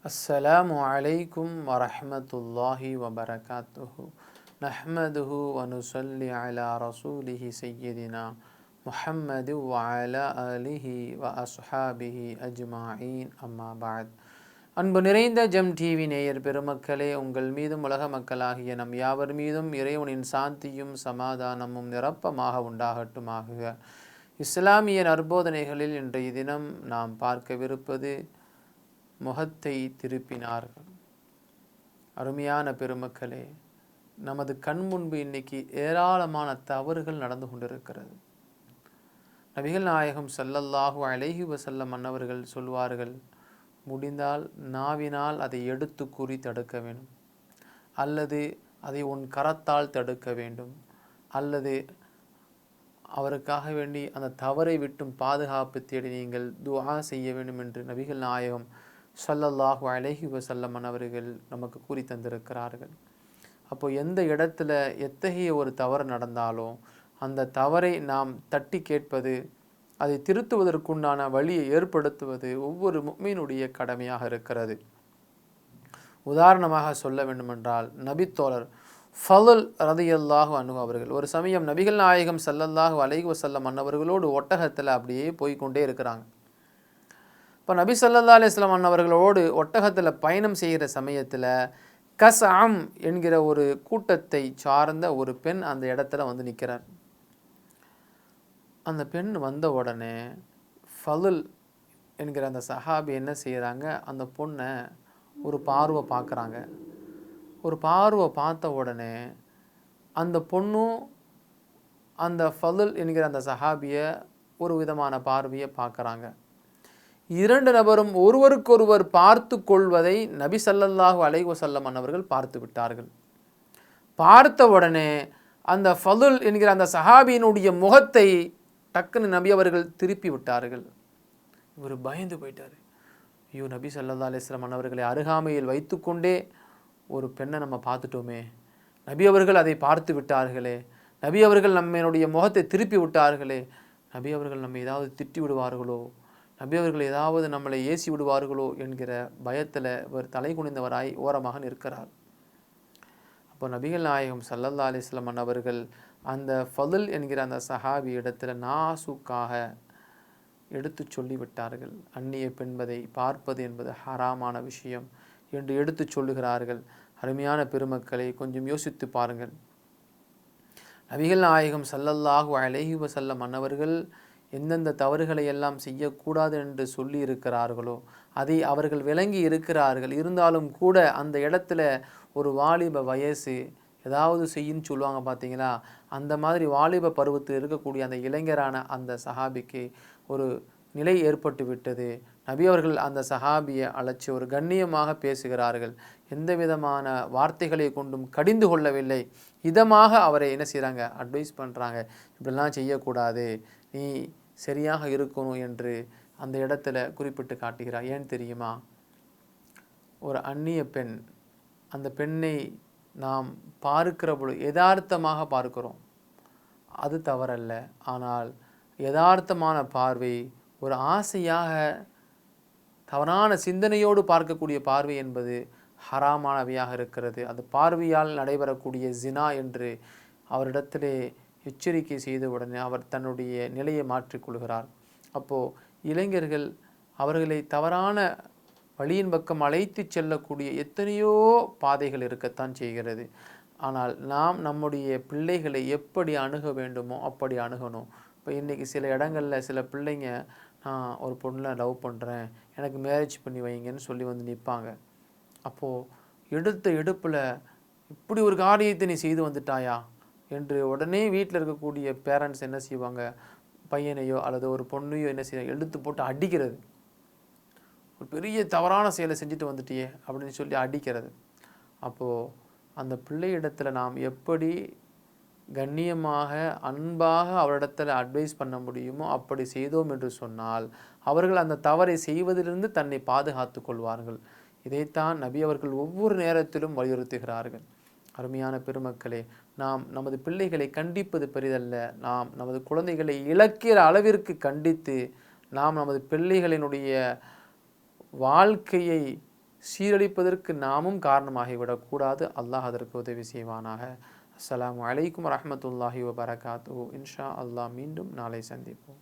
அஸ்ஸலாமு அலைக்கும் வரஹ்மத்துல்லாஹி வபரகாத்துஹு. நஹ்மதுஹு வனுஸல்லி அலா ரசூலிஹி சய்யிதினா முஹம்மது வ அலா ஆலிஹி வ அஸ்ஹாபிஹி அஜ்மாயின். அம்மா பஅத். அன்பு நிறைந்த ஜெம் டிவி நேயர் பெருமக்களே, உங்கள் மீதும் உலக மக்களாகிய நம் யாவர் மீதும் இறைவனின் சாந்தியும் சமாதானமும் நிரப்பமாக உண்டாகட்டுமாக. இஸ்லாமிய நற்போதனைகளில் இன்றைய தினம் நாம் பார்க்கவிருப்பது முகத்தை திருப்பினார்கள். அருமையான பெருமக்களே, நமது கண் முன்பு இன்னைக்கு ஏராளமான தவறுகள் நடந்து கொண்டிருக்கிறது. நபிகள் நாயகம் ஸல்லல்லாஹு அலைஹி வஸல்லம் அன்னவர்கள் சொல்வார்கள், முடிந்தால் நாவினால் அதை எடுத்து கூறி தடுக்க வேண்டும், அல்லது அதை உன் கரத்தால் தடுக்க வேண்டும், அல்லது அவருக்காக வேண்டி அந்த தவறை விட்டும் பாதுகாப்பு தேடி நீங்கள் துஆ செய்ய வேண்டும் என்று நபிகள் நாயகம் ஸல்லல்லாஹு அலைஹி வஸல்லம் அவர்கள் நமக்கு கூறி தந்திருக்கிறார்கள். அப்போ எந்த இடத்துல எத்தகைய ஒரு தவறு நடந்தாலும் அந்த தவறை நாம் தட்டி கேட்பது, அதை திருத்துவதற்குண்டான வழியை ஏற்படுத்துவது ஒவ்வொரு முஃமினுடைய கடமையாக இருக்கிறது. உதாரணமாக சொல்ல வேண்டுமென்றால், நபித்தோழர் ஃபதுல் ரலியல்லாஹு அன்ஹு அவர்கள் ஒரு சமயம் நபிகள் நாயகம் ஸல்லல்லாஹு அலைஹி வஸல்லம் அன்னவர்களோடு ஒட்டகத்தில் அப்படியே போய்கொண்டே இருக்கிறாங்க. இப்போ நபி ஸல்லல்லாஹு அலைஹி வஸல்லம் அன்னவர்களோடு ஒட்டகத்தில் பயணம் செய்கிற சமயத்தில் கஸ்அம் என்கிற ஒரு கூட்டத்தை சார்ந்த ஒரு பெண் அந்த இடத்துல வந்து நிற்கிறார். அந்த பெண் வந்த உடனே ஃபதுல் என்கிற அந்த சஹாபி என்ன செய்கிறாங்க, அந்த பொண்ணை ஒரு பார்வை பார்க்குறாங்க. ஒரு பார்வை பார்த்த உடனே அந்த பொண்ணும் அந்த ஃபதுல் என்கிற அந்த சஹாபியை ஒரு விதமான பார்வையை பார்க்குறாங்க. இரண்டு நபரும் ஒருவருக்கொருவர் பார்த்து கொள்வதை நபி ஸல்லல்லாஹு அலைஹி வஸல்லம் அன்னவர்கள் பார்த்து விட்டார்கள். பார்த்த உடனே அந்த ஃபதுல் என்கிற அந்த சஹாபியினுடைய முகத்தை டக்குன்னு நபி அவர்கள் திருப்பி விட்டார்கள். இவர் பயந்து போயிட்டார். ஐயோ, நபி ஸல்லல்லாஹு அலைஹி வஸல்லம் அன்னவர்களை அருகாமையில் வைத்துக்கொண்டே ஒரு பெண்ணை நம்ம பார்த்துட்டோமே, நபி அவர்கள் அதை பார்த்து விட்டார்களே, நபி அவர்கள் நம்மளுடைய முகத்தை திருப்பி விட்டார்களே, நபி அவர்கள் நம்ம ஏதாவது திட்டி விடுவார்களோ, நபி அவர்கள் ஏதாவது நம்மளை ஏசி விடுவார்களோ என்கிற பயத்தில் இவர் தலை குனிந்தவராய் ஓரமாக நிற்கிறார். அப்போ நபிகள் நாயகம் ஸல்லல்லாஹு அலைஹி வஸல்லம் அவர்கள் அந்த ஃபதுல் என்கிற அந்த சஹாபி இடத்துல நாசுக்காக எடுத்து சொல்லிவிட்டார்கள். அந்நிய பெண்பதை பார்ப்பது என்பது ஹராமான விஷயம் என்று எடுத்து சொல்லுகிறார்கள். அருமையான பெருமக்களை, கொஞ்சம் யோசித்து பாருங்கள். நபிகள் நாயகம் ஸல்லல்லாஹு அலைஹி வஸல்லம் அன்னவர்கள் எந்தெந்த தவறுகளை எல்லாம் செய்யக்கூடாது என்று சொல்லி இருக்கிறார்களோ அதை அவர்கள் விளங்கி இருக்கிறார்கள். இருந்தாலும் கூட அந்த இடத்துல ஒரு வாலிப வயசு ஏதாவது செய்யுன்னு சொல்லுவாங்க பார்த்தீங்களா, அந்த மாதிரி வாலிப பருவத்தில் இருக்கக்கூடிய அந்த இளைஞரான அந்த சஹாபிக்கு ஒரு நிலை ஏற்பட்டு விட்டது. நபி அவர்கள் அந்த சஹாபியை அழைச்சி ஒரு கண்ணியமாக பேசுகிறார்கள். எந்த விதமான வார்த்தைகளை கொண்டும் கடிந்து கொள்ளவில்லை. இதமாக அவரை என்ன செய்கிறாங்க, அட்வைஸ் பண்ணுறாங்க, இப்படிலாம் செய்யக்கூடாது, நீ சரியாக இருக்கணும் என்று அந்த இடத்துல குறிப்பிட்டு காட்டுகிறார். ஏன் தெரியுமா, ஒரு அந்நிய பெண், அந்த பெண்ணை நாம் பார்க்கிற பொழுது யதார்த்தமாக பார்க்கிறோம், அது தவறல்ல. ஆனால் யதார்த்தமான பார்வை, ஒரு ஆசையாக தவறான சிந்தனையோடு பார்க்கக்கூடிய பார்வை என்பது ஹராமானவையாக இருக்கிறது. அது பார்வையால் நடைபெறக்கூடிய ஜினா என்று அவரிடத்திலே எச்சரிக்கை செய்த உடனே அவர் தன்னுடைய நிலையை மாற்றிக்கொள்கிறார். அப்போது இளைஞர்கள் அவர்களை தவறான வழியின் பக்கம் அழைத்து செல்லக்கூடிய எத்தனையோ பாதைகள் இருக்கத்தான் செய்கிறது. ஆனால் நாம் நம்முடைய பிள்ளைகளை எப்படி அணுக வேண்டுமோ அப்படி அணுகணும். இப்போ இன்றைக்கி சில இடங்களில் சில பிள்ளைங்க, நான் ஒரு பொண்ணை லவ் பண்ணுறேன், எனக்கு மேரேஜ் பண்ணி வைங்கன்னு சொல்லி வந்து நிற்பாங்க. அப்போது எடுத்த எடுப்பில் இப்படி ஒரு காரியத்தை நீ செய்து வந்துட்டாயா என்று உடனே வீட்டில் இருக்கக்கூடிய பேரண்ட்ஸ் என்ன செய்வாங்க, பையனையோ அல்லது ஒரு பொண்ணையோ என்ன செய்ய எடுத்து போட்டு அடிக்கிறது. ஒரு பெரிய தவறான செயலை செஞ்சுட்டு வந்துட்டியே அப்படின்னு சொல்லி அடிக்கிறது. அப்போது அந்த பிள்ளையிடத்தில் நாம் எப்படி கண்ணியமாக அன்பாக அவரிடத்தில் அட்வைஸ் பண்ண முடியுமோ அப்படி செய்தோம் என்று சொன்னால் அவர்கள் அந்த தவறை செய்வதிலிருந்து தன்னை பாதுகாத்து கொள்வார்கள். இதைத்தான் நபி அவர்கள் ஒவ்வொரு நேரத்திலும் வலியுறுத்துகிறார்கள். அருமையான பெருமக்களே, நாம் நமது பிள்ளைகளை கண்டிப்பது பெரிதல்ல, நாம் நமது குழந்தைகளை இழக்கிற அளவிற்கு கண்டித்து நாம் நமது பிள்ளைகளினுடைய வாழ்க்கையை சீரழிப்பதற்கு நாமும் காரணமாகிவிடக்கூடாது. அல்லாஹ் அதற்கு உதவி செய்வானாக. அஸ்ஸலாமு அலைக்கும் வரஹ்மத்துல்லாஹி வபரகாத்துஹு. இன்ஷா அல்லாஹ் மீண்டும் நாளை சந்திப்போம்.